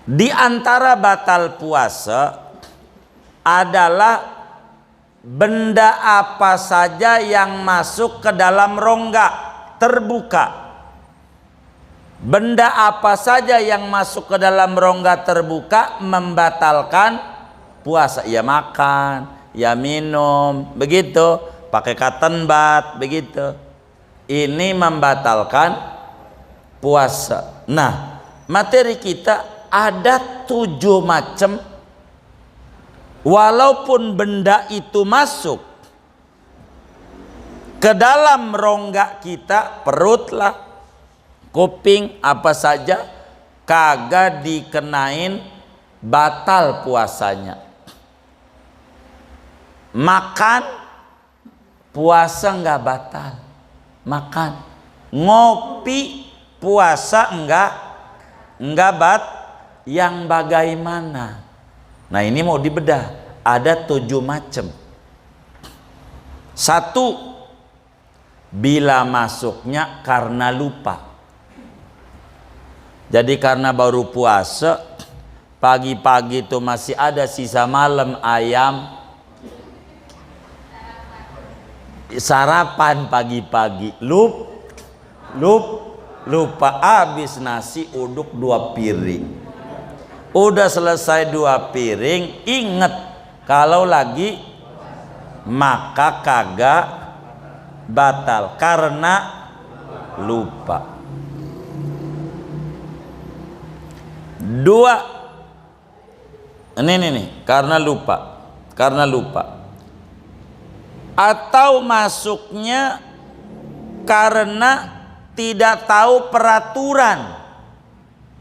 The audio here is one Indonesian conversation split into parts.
Di antara batal puasa adalah benda apa saja yang masuk ke dalam rongga terbuka. Benda apa saja yang masuk ke dalam rongga terbuka membatalkan puasa. Ya makan, ya minum, begitu. Pakai cotton bud, begitu. Ini membatalkan puasa. Nah, materi kita ada 7 macam. Walaupun benda itu masuk ke dalam rongga kita, perut lah, kuping, apa saja, kagak dikenain batal puasanya. Makan, puasa nggak batal. Makan, ngopi, puasa enggak yang bagaimana? Nah ini mau dibedah, ada 7 macam. 1, bila masuknya karena lupa. Jadi karena baru puasa, pagi-pagi itu masih ada sisa malam ayam, sarapan pagi-pagi, lupa, habis nasi uduk 2 piring. Udah selesai 2 piring, inget kalau lagi maka kagak batal karena lupa. 2, ini karena lupa. Atau masuknya karena tidak tahu peraturan,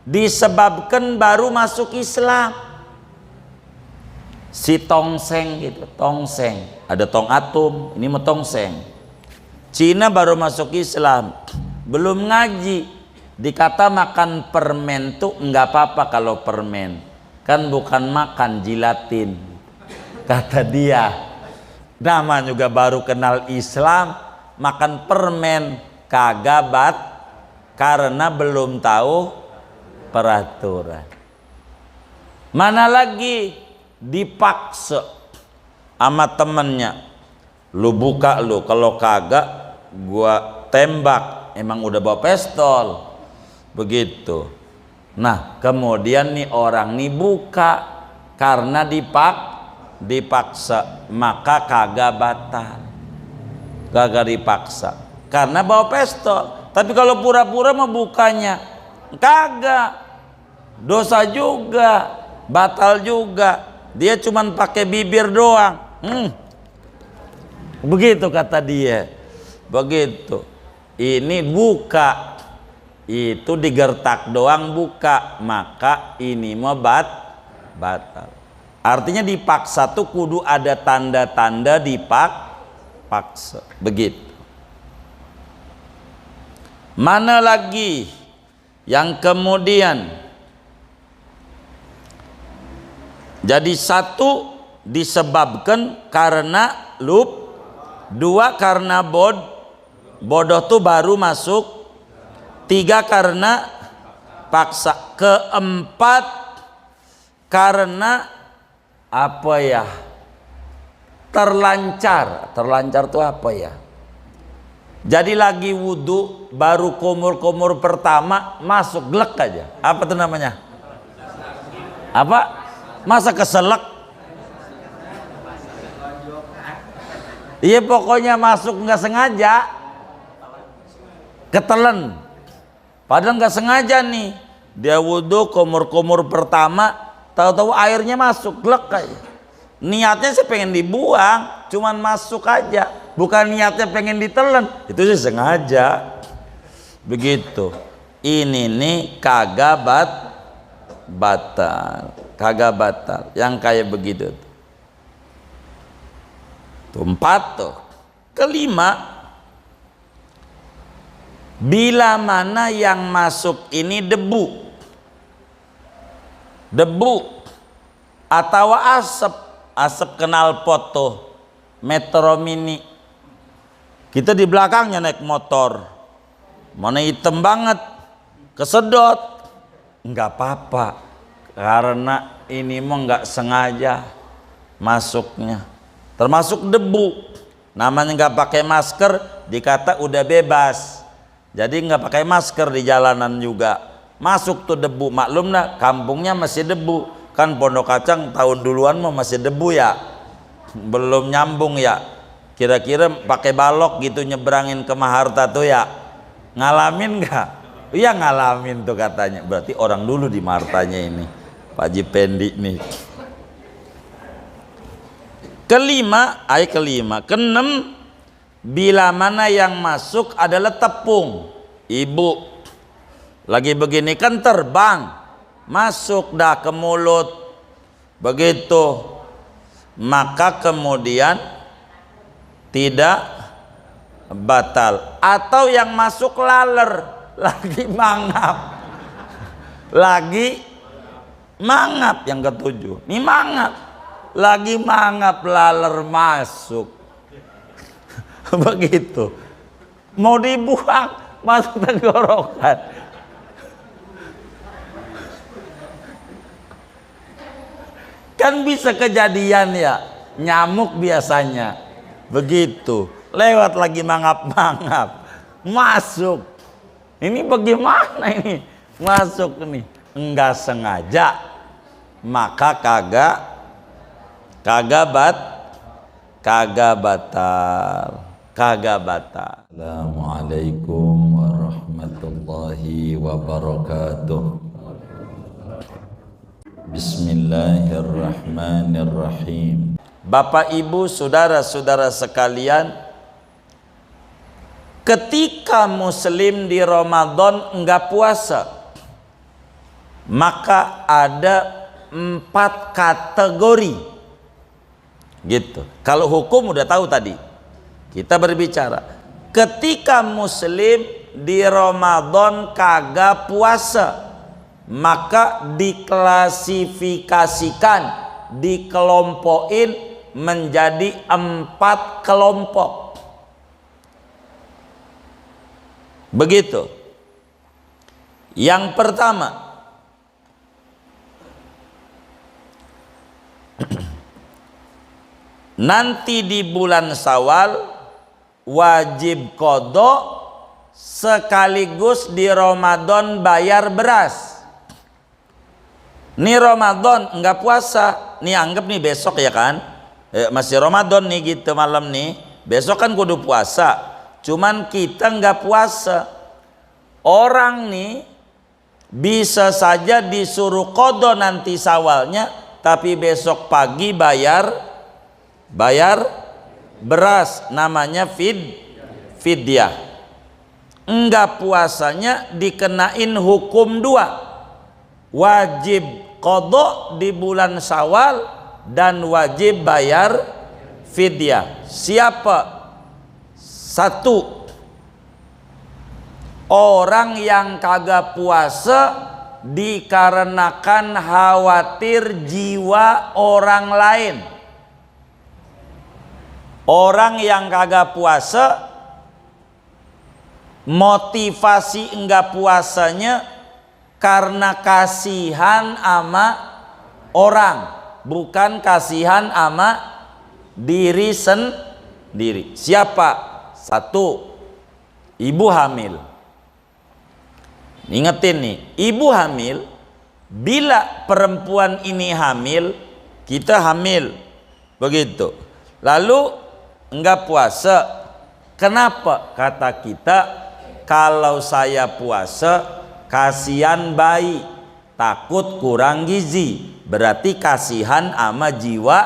disebabkan baru masuk Islam. Si tongseng gitu, tongseng, ada tong atum, ini mah tongseng. Cina baru masuk Islam, belum ngaji, dikata makan permen tuh nggak apa-apa kalau permen, kan bukan makan jilatin, kata dia. Nama juga baru kenal Islam, makan permen kagak karena belum tahu peraturan. Mana lagi dipaksa sama temennya, lu buka lu, kalau kagak gua tembak. Emang udah bawa pistol begitu. Nah kemudian nih orang nih buka karena dipaksa, maka kagak batal, kagak dipaksa karena bawa pistol. Tapi kalau pura-pura mau bukanya kagak, dosa juga, batal juga. Dia cuman pakai bibir doang. Begitu kata dia. Begitu. Ini buka, itu digertak doang buka, maka ini mau batal. Artinya dipaksa tuh kudu ada tanda-tanda dipaksa. Begitu. Mana lagi yang kemudian jadi 1 disebabkan karena 2 karena bodoh tuh baru masuk, 3 karena paksa, 4 karena apa ya, terlancar tuh apa ya, jadi lagi wudhu baru kumur pertama masuk glek aja, apa tuh namanya, apa, masa keselak, iya pokoknya masuk nggak sengaja, ketelen, padahal nggak sengaja nih, dia wudhu kumur pertama, tahu-tahu airnya masuk glek aja. Niatnya sih pengen dibuang, cuman masuk aja, bukan niatnya pengen ditelan, itu sih sengaja. Begitu. Ini nih kagak batal, yang kayak begitu tuh. 4 tuh. 5, bila mana yang masuk ini debu atau asap knalpot tuh, Metro Mini, kita di belakangnya naik motor, mana hitam banget, kesedot, nggak apa-apa, karena ini mah nggak sengaja masuknya, termasuk debu. Namanya nggak pakai masker, dikata udah bebas. Jadi nggak pakai masker di jalanan juga masuk tuh debu. Maklum nah, kampungnya masih debu. Kan Pondok Kacang tahun duluan mah masih debu ya, belum nyambung ya. Kira-kira pakai balok gitu nyebrangin ke Maharta tuh ya, ngalamin nggak? Iya ngalamin tuh katanya. Berarti orang dulu di Mahartanya ini, Pak Haji Pendi nih. Keenam, bila mana yang masuk adalah tepung. Ibu lagi begini kan terbang, masuk dah ke mulut, begitu, maka kemudian tidak batal. Atau yang masuk laler, lagi mangap, yang ketujuh, ini mangap, lagi mangap laler masuk, begitu, mau dibuang masuk tenggorokan. Kan bisa kejadian ya, nyamuk biasanya begitu, lewat lagi mangap-mangap masuk. Ini bagaimana ini masuk nih, enggak sengaja, maka kagak batal. Assalamualaikum warahmatullahi wabarakatuh. Bismillahirrahmanirrahim. Bapak Ibu saudara-saudara sekalian, ketika muslim di Ramadan enggak puasa, maka ada 4 kategori gitu. Kalau hukum udah tahu tadi, kita berbicara ketika muslim di Ramadan kagak puasa, maka diklasifikasikan, dikelompokin menjadi 4 kelompok. Begitu. Yang pertama, nanti di bulan Syawal wajib qadha sekaligus di Ramadan bayar beras. Nih Ramadan enggak puasa, nih anggap nih besok ya kan, masih Ramadan nih gitu malam nih, besok kan kudu puasa, cuman kita enggak puasa. Orang nih bisa saja disuruh qadha nanti Syawalnya, tapi besok pagi bayar beras, namanya fidyah. Enggak puasanya dikenain hukum 2, wajib qadha di bulan Syawal dan wajib bayar fidyah. Siapa? 1, orang yang kagak puasa dikarenakan khawatir jiwa orang lain. Orang yang kagak puasa, motivasi enggak puasanya karena kasihan ama orang, bukan kasihan ama diri sendiri. Siapa? 1, ibu hamil. Ingetin nih, ibu hamil, bila perempuan ini hamil, kita hamil, begitu, lalu enggak puasa. Kenapa? Kata kita, kalau saya puasa kasihan bayi, takut kurang gizi, berarti kasihan ama jiwa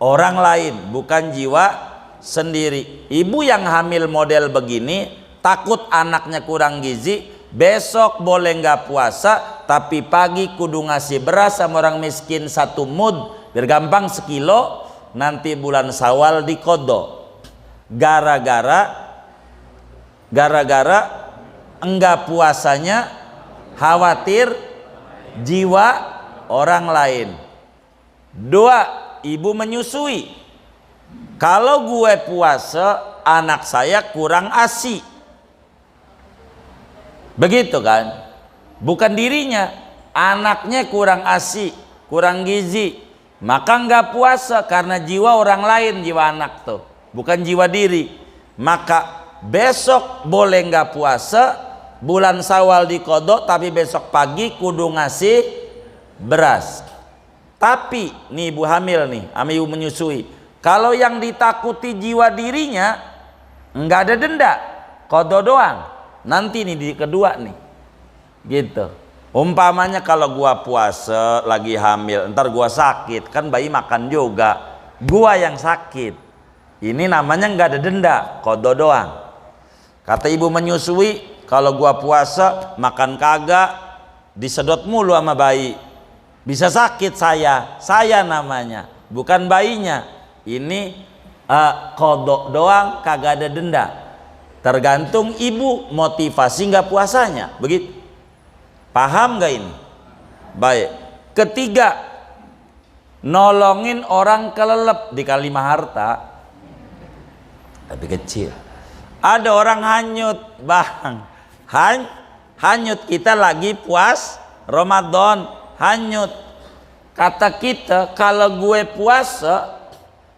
orang lain, bukan jiwa sendiri. Ibu yang hamil model begini takut anaknya kurang gizi, besok boleh nggak puasa, tapi pagi kudu ngasih beras sama orang miskin 1 mud, biar gampang sekilo, nanti bulan Syawal diqadha. Gara-gara enggak puasanya khawatir jiwa orang lain. 2, ibu menyusui. Kalau gue puasa, anak saya kurang ASI. Begitu kan? Bukan dirinya, anaknya kurang ASI, kurang gizi, maka nggak puasa karena jiwa orang lain, jiwa anak tuh, bukan jiwa diri. Maka besok boleh nggak puasa, bulan Syawal dikodok, tapi besok pagi kudu ngasih beras. Tapi nih ibu hamil nih, sama ibu menyusui, kalau yang ditakuti jiwa dirinya nggak ada denda, kodok doang. Nanti nih di kedua nih, gitu. Umpamanya kalau gua puasa lagi hamil, ntar gua sakit, kan bayi makan juga, gua yang sakit. Ini namanya nggak ada denda, kodok doang. Kata ibu menyusui, kalau gua puasa makan kagak, disedot mulu sama bayi, bisa sakit saya namanya, bukan bayinya. Ini kodok doang, kagak ada denda. Tergantung ibu motivasi nggak puasanya, begitu. Paham nggak ini? Baik. Ketiga, nolongin orang kelelep di kalimah harta, tapi kecil. Ada orang hanyut, bang, hanyut, kita lagi puas Ramadan, hanyut. Kata kita, kalau gue puasa,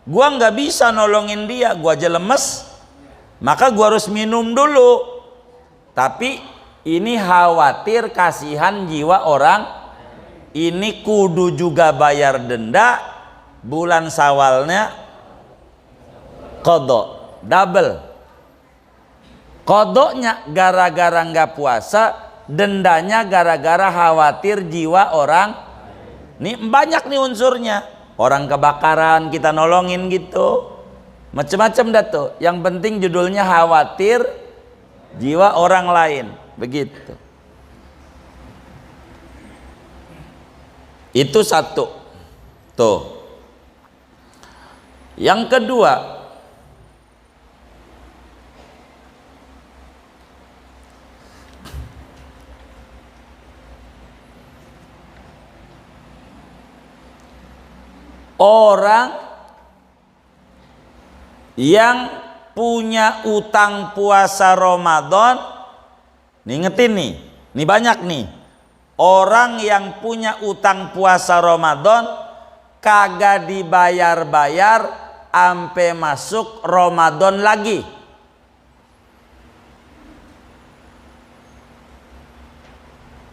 gue nggak bisa nolongin dia, gue aja lemes, maka gue harus minum dulu. Tapi ini khawatir kasihan jiwa orang, ini kudu juga bayar denda, bulan Syawalnya kodok double. Kodoknya gara-gara nggak puasa, dendanya gara-gara khawatir jiwa orang. Nih banyak nih unsurnya. Orang kebakaran kita nolongin gitu, macam-macam dah tuh. Yang penting judulnya khawatir jiwa orang lain, begitu. Itu satu. Tuh. Yang kedua, orang yang punya utang puasa Ramadan, ingetin nih banyak nih. Orang yang punya utang puasa Ramadan kagak dibayar-bayar sampai masuk Ramadan lagi.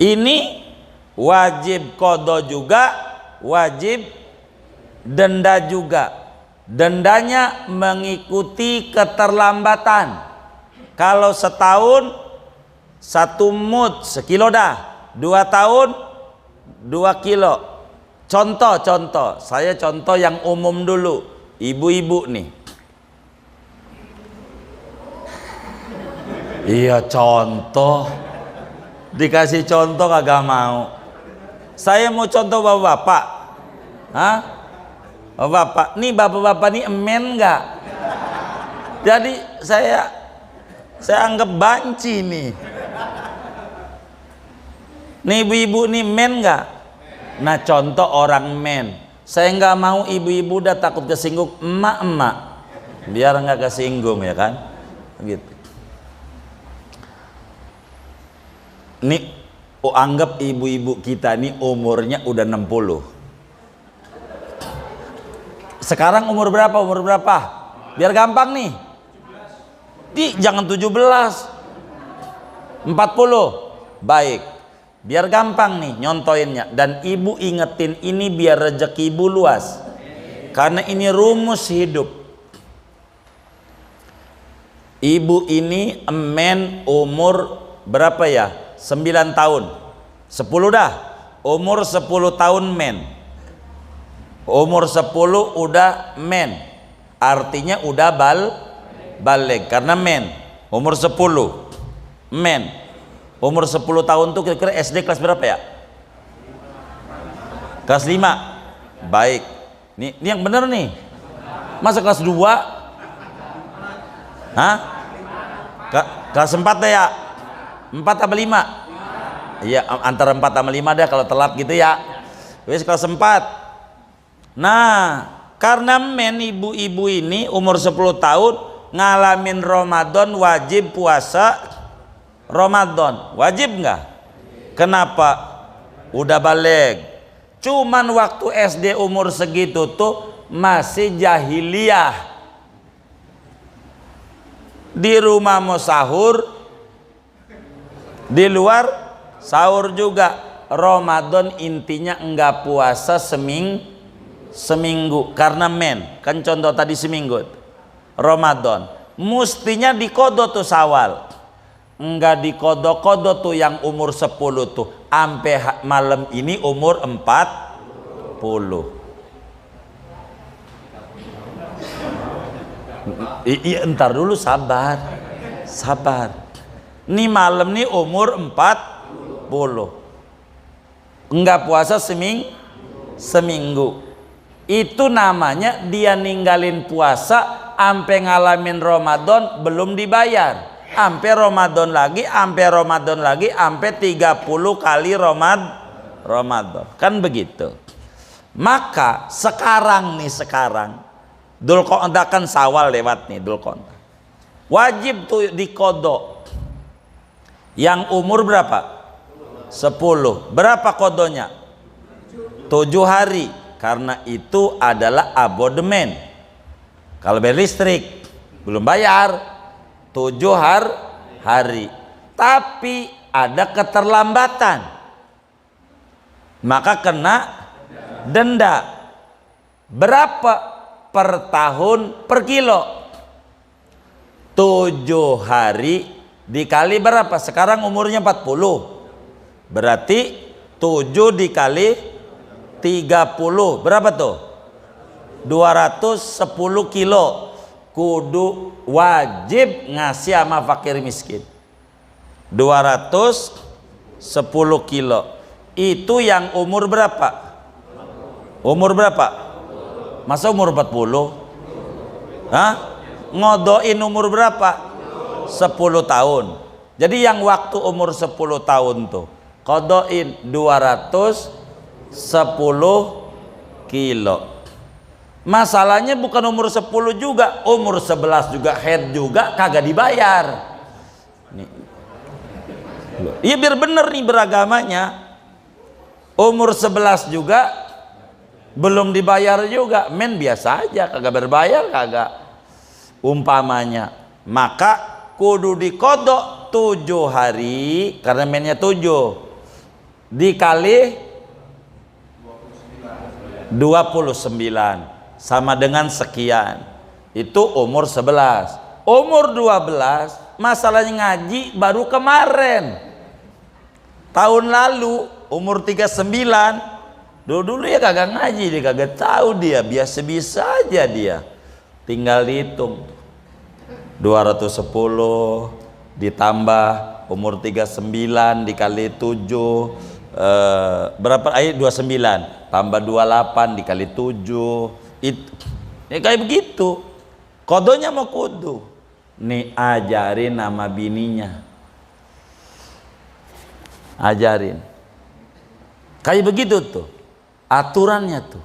Ini wajib qadha juga, wajib denda juga. Dendanya mengikuti keterlambatan. Kalau setahun 1 mud, sekilo dah. 2 tahun 2 kilo. Contoh, saya contoh yang umum dulu. Ibu-ibu nih. Iya contoh. Dikasih contoh kagak mau. Saya mau contoh bapak-bapak. Hah? Bapak, nih bapak-bapak nih emen nggak? Jadi saya anggap banci nih. Nih ibu-ibu nih men nggak? Nah contoh orang men. Saya nggak mau ibu-ibu udah takut kesinggung emak-emak. Biar nggak kesinggung ya kan? Gitu. Nih, anggap ibu-ibu kita nih umurnya udah 60. Sekarang umur berapa? Biar gampang nih. Jangan 17. 40. Baik. Biar gampang nih nyontoinnya. Dan ibu ingetin ini biar rezeki ibu luas. Karena ini rumus hidup. Ibu ini emen umur berapa ya? 9 tahun. 10 dah. Umur 10 tahun men. Umur 10 udah men, artinya udah balik karena men. Umur 10 men. Umur 10 tahun tuh kira-kira SD kelas berapa ya? Kelas 5. Baik. Ini yang bener nih. Masa kelas 2? Hah? Kelas 4 deh ya? 4 apa 5? Iya antara 4 sama 5 deh kalau telat gitu ya. Wis kelas 4. Nah, karena men ibu-ibu ini umur 10 tahun ngalamin Ramadan, wajib puasa Ramadan. Wajib nggak? Kenapa? udah balik. Cuman waktu SD umur segitu tuh masih jahiliyah. Di rumah mau sahur, di luar sahur juga. Ramadan intinya enggak puasa seminggu karena kan contoh tadi seminggu. Ramadan mustinya dikodo tuh Syawal, enggak dikodo-kodo tuh yang umur 10 tuh sampai malam ini umur 40. Iya entar dulu, sabar nih, malam nih umur 40, enggak puasa seminggu. Itu namanya dia ninggalin puasa sampai ngalamin Ramadan belum dibayar, sampai Ramadan lagi, sampai 30 kali Ramadan, kan begitu. Maka sekarang Dzulqa'dah kan Syawal lewat nih, Dzulqa'dah wajib tuh dikodok yang umur berapa? 10. Berapa kodonya? 7 hari, karena itu adalah abodemen. Kalau bayar listrik belum bayar 7 hari, tapi ada keterlambatan maka kena denda. Berapa per tahun per kilo? 7 hari dikali berapa? Sekarang umurnya 40, berarti 7 dikali 30 berapa tuh? 210 kilo. Kudu wajib ngasih sama fakir miskin 210 kilo. Itu yang umur berapa? Umur berapa? Masa umur 40? Hah? Ngodoin umur berapa? 10 tahun. Jadi yang waktu umur 10 tahun tuh kodoin 210 kilo. Masalahnya bukan umur 10 juga, umur 11 juga, head juga kagak dibayar. Iya biar bener nih beragamanya. Umur 11 juga belum dibayar juga, biasa aja, kagak berbayar, kagak umpamanya. Maka kudu dikodok 7 hari, karena mennya 7 dikali 29 sama dengan sekian, itu umur 11. Umur 12 masalahnya ngaji baru kemarin, tahun lalu umur 39. Dulu ya kagak ngaji, dia kagak tahu, dia biasa-biasa aja, dia tinggal dihitung 210 ditambah umur 39 dikali 7 berapa? 29 tambah 28 dikali 7, itu ya kayak begitu. Kodonya mau kudu nih, ajarin nama bininya, ajarin kayak begitu tuh aturannya tuh.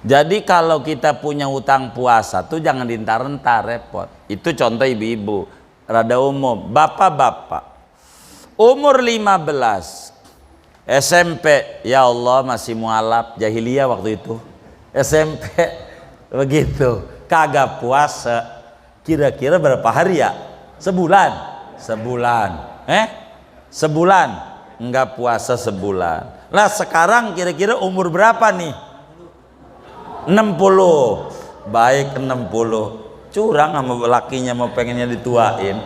Jadi kalau kita punya utang puasa tuh jangan dientar-entar, repot. Itu contoh ibu-ibu, rada umum. Bapak-bapak umur 15 SMP, ya Allah masih mualaf, jahiliyah waktu itu, SMP begitu, kagak puasa. Kira-kira berapa hari ya? Sebulan enggak puasa sebulan. Lah sekarang kira-kira umur berapa nih? 60. Baik, 60. Curang sama lakinya, mau pengennya dituain.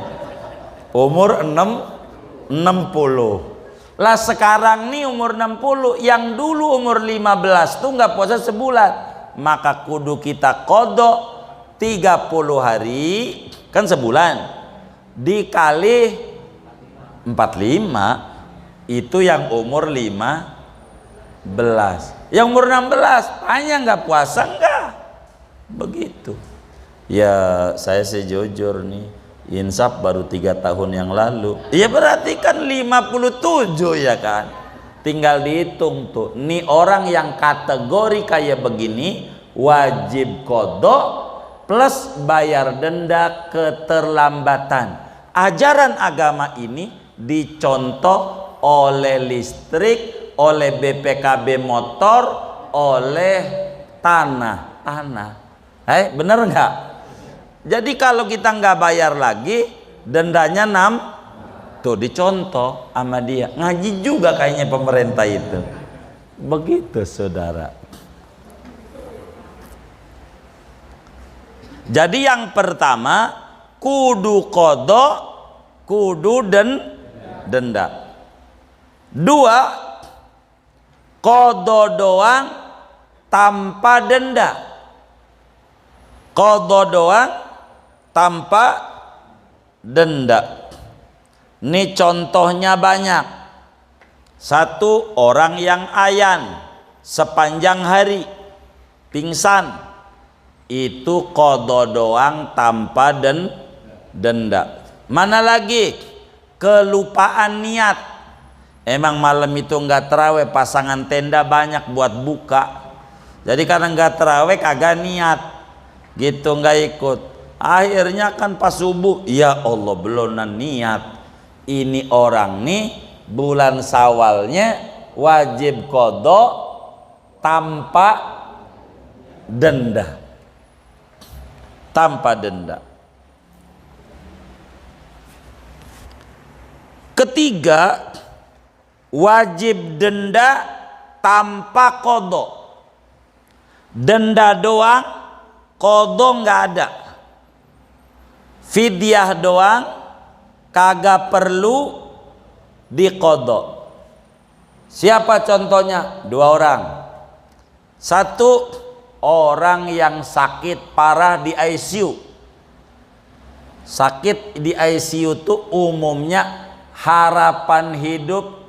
Umur 60. Lah sekarang nih umur 60, yang dulu umur 15 tuh nggak puasa sebulan, maka kudu kita kodok 30 hari, kan sebulan, dikali 45, itu yang umur 15. Yang umur 16 hanya nggak puasa, enggak begitu. Ya saya sejujur nih, insaf baru 3 tahun yang lalu. Ya berarti kan 57 ya kan. Tinggal dihitung tuh. Nih orang yang kategori kayak begini wajib kodok plus bayar denda keterlambatan. Ajaran agama ini dicontoh oleh listrik, oleh BPKB motor, oleh tanah. Bener nggak? Jadi kalau kita nggak bayar lagi, dendanya 6. Tuh dicontoh sama dia. Ngaji juga kayaknya pemerintah itu. Begitu saudara. Jadi yang pertama, kudu kodok, kudu denda. 2, kodok doang tanpa denda. Kodok doang tanpa denda. Ini contohnya banyak. 1, orang yang ayan sepanjang hari pingsan, itu qadha doang tanpa denda. Mana lagi? Kelupaan niat. Emang malam itu nggak terawih, pasangan tenda banyak buat buka. Jadi karena nggak terawih kagak niat, gitu nggak ikut. Akhirnya kan pas subuh, ya Allah belum niat. Ini orang nih bulan Syawalnya wajib qadha tanpa denda. Tanpa denda. Ketiga, wajib denda tanpa qadha. Denda doang, qadha nggak ada. Fidyah doang, kagak perlu diqadha. Siapa contohnya? 2 orang. 1, orang yang sakit parah di ICU. Sakit di ICU itu umumnya harapan hidup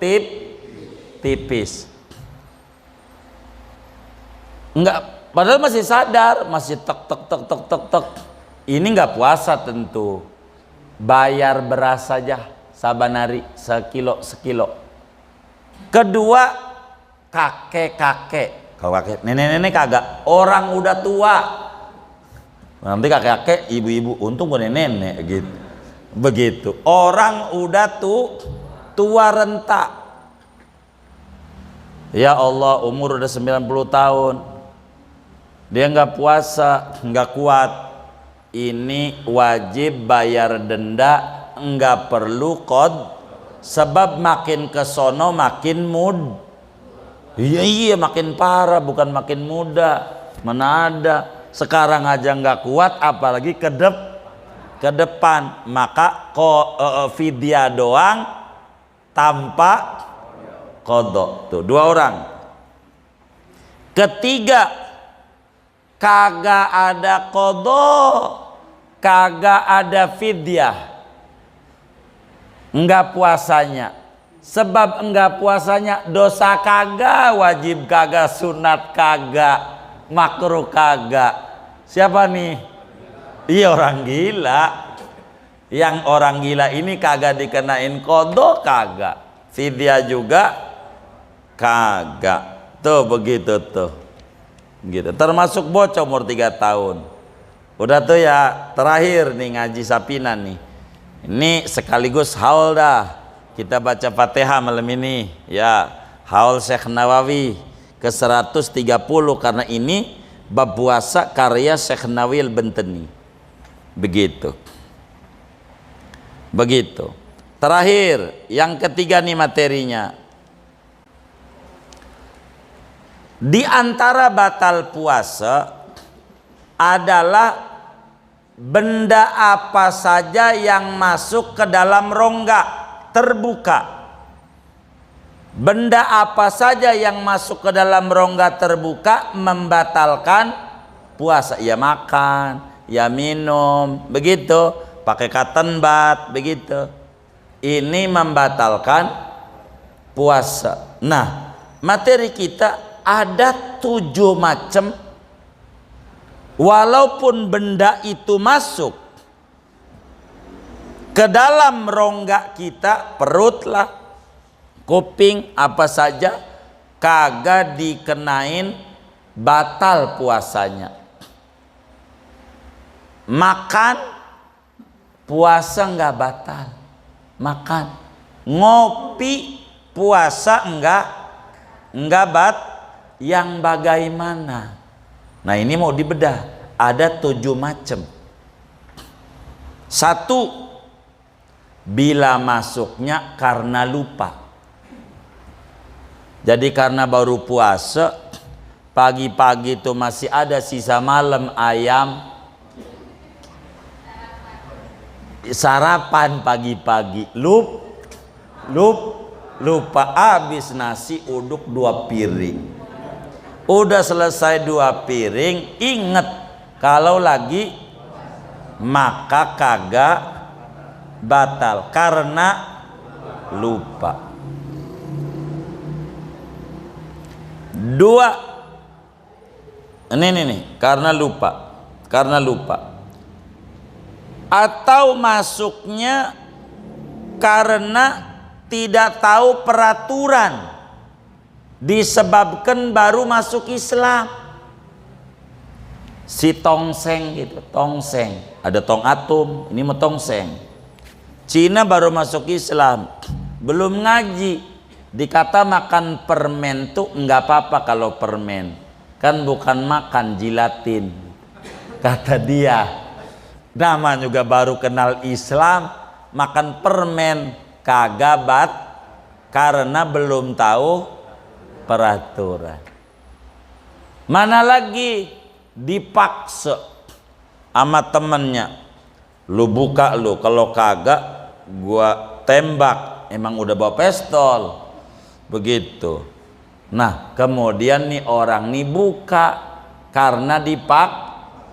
tipis. Enggak, padahal masih sadar, masih tek. Ini enggak puasa tentu. Bayar beras saja saban hari sekilo. Kedua, kakek. Kalau kakek, nenek-nenek kagak. Orang udah tua. Nanti kakek-kakek, ibu-ibu, untung gue nenek gitu. Begitu. Orang udah tua renta. Ya Allah, umur udah 90 tahun. Dia nggak puasa, nggak kuat. Ini wajib bayar denda, nggak perlu sebab makin kesono makin Iya makin parah, bukan makin muda. Mana ada. Sekarang aja nggak kuat, apalagi ke depan. Maka fidyah doang tanpa qadha. Tuh 2 orang. Ketiga, kagak ada qadha, kagak ada fidyah, enggak puasanya. Sebab enggak puasanya dosa kagak, wajib kagak, sunat kagak, makruh kagak. Siapa nih? Iya orang gila. Yang orang gila ini kagak dikenain qadha, kagak. Fidyah juga kagak. Tuh begitu tuh. Gitu. Termasuk bocah umur 3 tahun. Udah tuh ya, terakhir nih ngaji Sapinan nih. Ini sekaligus haul dah. Kita baca Fatihah malam ini ya, haul Syekh Nawawi ke 130 karena ini bab puasa karya Syekh Nawil Benteni. Begitu. Terakhir, yang ketiga nih materinya. Di antara batal puasa adalah benda apa saja yang masuk ke dalam rongga terbuka. Benda apa saja yang masuk ke dalam rongga terbuka membatalkan puasa. Ya makan, ya minum, begitu. Pakai cotton bud, begitu. Ini membatalkan puasa. Nah, materi kita ada 7 macam. Walaupun benda itu masuk ke dalam rongga kita, perut lah, kuping, apa saja, kagak dikenain batal puasanya. Makan, puasa nggak batal. Makan, ngopi, puasa enggak yang bagaimana? Nah ini mau dibedah, ada 7 macam. 1, bila masuknya karena lupa. Jadi karena baru puasa, pagi-pagi itu masih ada sisa malam ayam, sarapan pagi-pagi, lupa habis nasi uduk 2 piring. Udah selesai 2 piring, inget kalau lagi maka kagak batal karena lupa. 2, ini karena lupa. Atau masuknya karena tidak tahu peraturan, disebabkan baru masuk Islam. Si tongseng gitu, tongseng, ada tong atum, ini mah tongseng. Cina baru masuk Islam, belum ngaji, dikata makan permen tuh nggak apa-apa kalau permen, kan bukan makan jilatin, kata dia. Nama juga baru kenal Islam, makan permen kagak karena belum tahu peraturan. Mana lagi dipaksa sama temennya, lu buka lu, kalau kagak gua tembak. Emang udah bawa pistol begitu. Nah kemudian nih orang nih buka karena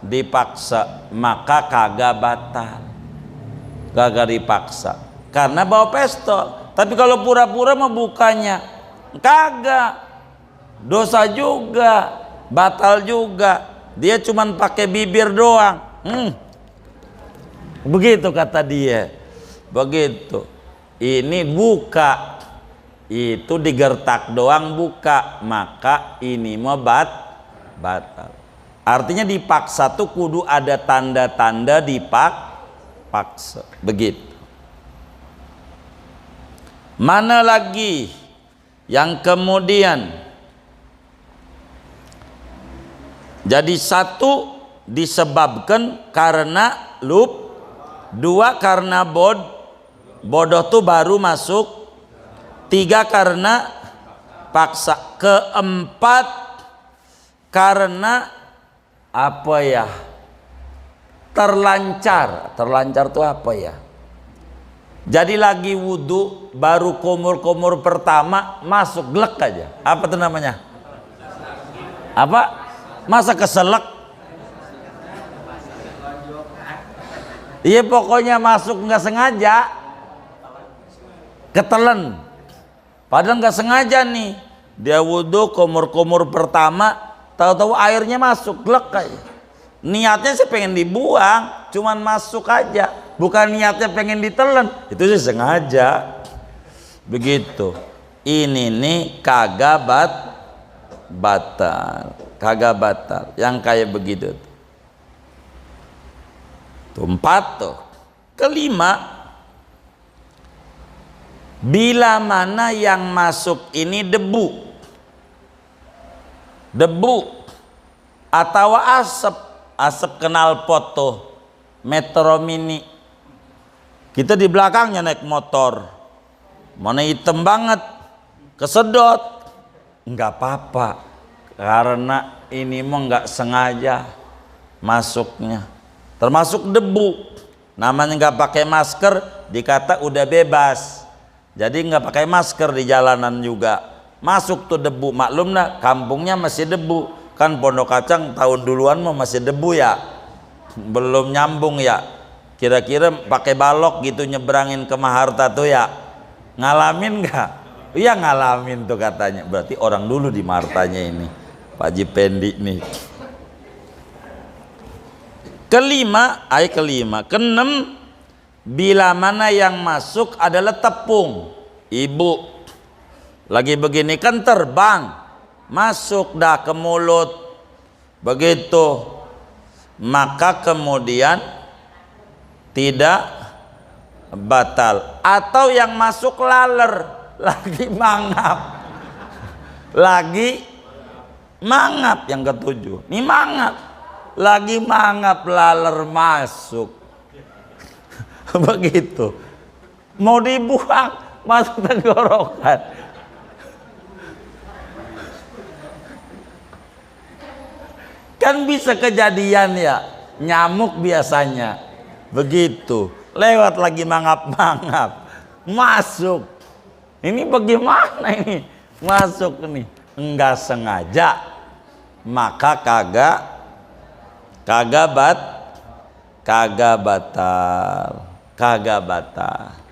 dipaksa, maka kagak batal, kagak dipaksa karena bawa pistol. Tapi kalau pura-pura mau bukanya kagak, dosa juga, batal juga. Dia cuman pakai bibir doang. Begitu kata dia. Begitu. Ini buka, itu digertak doang buka, maka ini mau batal. Artinya dipaksa tuh kudu ada tanda-tanda dipaksa. Begitu. Mana lagi yang kemudian jadi 1 disebabkan karena 2 karena bodoh tuh baru masuk, 3 karena paksa, 4 karena apa ya, terlancar tuh apa ya, jadi lagi wudhu baru kumur pertama masuk glek aja, apa tuh namanya, apa, masa keselak, iya pokoknya masuk nggak sengaja, ketelen, padahal nggak sengaja nih, dia wudhu kumur pertama, tahu-tahu airnya masuk glek aja. Niatnya sih pengen dibuang, cuman masuk aja, bukan niatnya pengen ditelan, itu sih sengaja. Begitu. Ini nih kagak batal, yang kayak begitu. Tuh 4 tuh. 5, bila mana yang masuk ini debu atau asap knalpot tuh, Metro Mini, kita di belakangnya naik motor, mana hitam banget, kesedot, nggak apa-apa karena ini mah nggak sengaja masuknya, termasuk debu, namanya nggak pakai masker, dikata udah bebas, jadi nggak pakai masker di jalanan juga masuk tuh debu. Maklum nah kampungnya masih debu, kan Pondok Kacang tahun duluan mah masih debu ya, belum nyambung ya, kira-kira pakai balok gitu nyebrangin ke Maharta tuh ya, ngalamin nggak? Iya ngalamin tuh katanya, berarti orang dulu di Mahartanya ini Pak Haji Pendi nih. 5, 6, bila mana yang masuk adalah tepung, ibu lagi begini kan terbang, masuk dah ke mulut, begitu, maka kemudian tidak batal. Atau yang masuk laler, lagi mangap. Lagi mangap yang ketujuh. Ini mangap. Lagi mangap laler masuk. Begitu. Mau dibuang masuk tenggorokan. Kan bisa kejadian ya. Nyamuk biasanya begitu. Lewat lagi mangap-mangap. Masuk. Ini bagaimana ini? Masuk nih. Enggak sengaja. Maka kagak batal. Kagak batal.